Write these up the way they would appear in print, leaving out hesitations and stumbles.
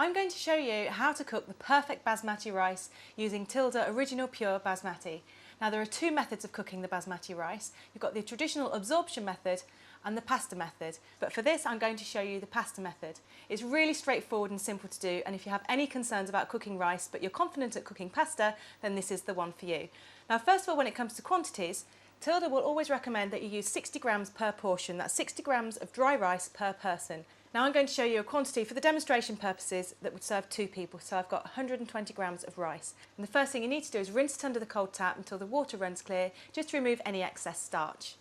I'm going to show you how to cook the perfect basmati rice using Tilda Original Pure Basmati. Now there are two methods of cooking the basmati rice. You've got the traditional absorption method and the pasta method, but for this I'm going to show you the pasta method. It's really straightforward and simple to do, and if you have any concerns about cooking rice but you're confident at cooking pasta, then this is the one for you. Now first of all, when it comes to quantities, Tilda will always recommend that you use 60 grams per portion. That's 60 grams of dry rice per person. Now I'm going to show you a quantity for the demonstration purposes that would serve 2 people. So I've got 120 grams of rice. And the first thing you need to do is rinse it under the cold tap until the water runs clear, just to remove any excess starch.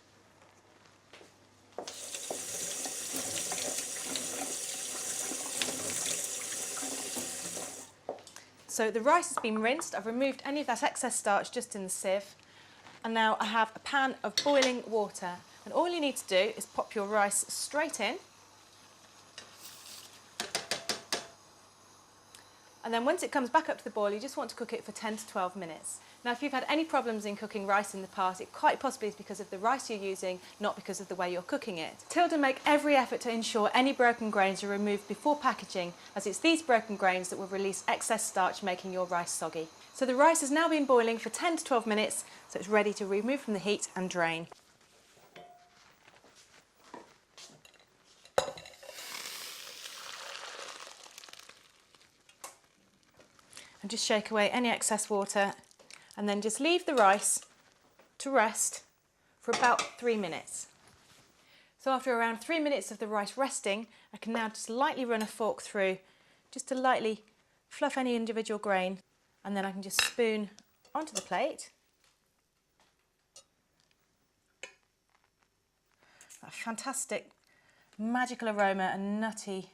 So the rice has been rinsed. I've removed any of that excess starch just in the sieve. And now I have a pan of boiling water, and all you need to do is pop your rice straight in, and then once it comes back up to the boil, you just want to cook it for 10 to 12 minutes. Now if you've had any problems in cooking rice in the past, it quite possibly is because of the rice you're using, not because of the way you're cooking it. Tilda make every effort to ensure any broken grains are removed before packaging, as it's these broken grains that will release excess starch, making your rice soggy. So the rice has now been boiling for 10 to 12 minutes, so it's ready to remove from the heat and drain. And just shake away any excess water, and then just leave the rice to rest for about 3 minutes. So after around 3 minutes of the rice resting, I can now just lightly run a fork through, just to lightly fluff any individual grain, and then I can just spoon onto the plate. That fantastic magical aroma and nutty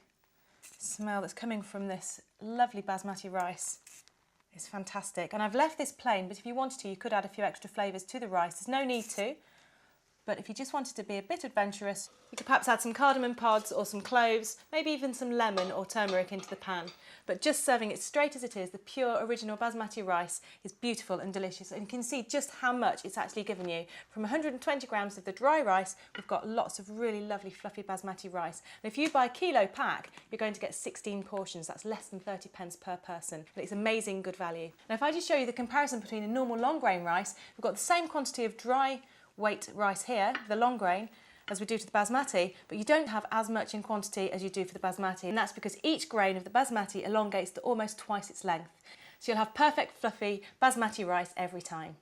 smell that's coming from this lovely basmati rice is fantastic. And I've left this plain, but if you wanted to, you could add a few extra flavours to the rice. There's no need to, but if you just wanted to be a bit adventurous, you could perhaps add some cardamom pods or some cloves, maybe even some lemon or turmeric into the pan. But just serving it straight as it is, the pure original basmati rice is beautiful and delicious, and you can see just how much it's actually given you. From 120 grams of the dry rice, we've got lots of really lovely fluffy basmati rice. And if you buy a kilo pack, you're going to get 16 portions. That's less than 30 pence per person. And it's amazing good value. Now if I just show you the comparison between a normal long grain rice, we've got the same quantity of dry weight rice here, the long grain, as we do to the basmati, but you don't have as much in quantity as you do for the basmati, and that's because each grain of the basmati elongates to almost twice its length. So you'll have perfect fluffy basmati rice every time.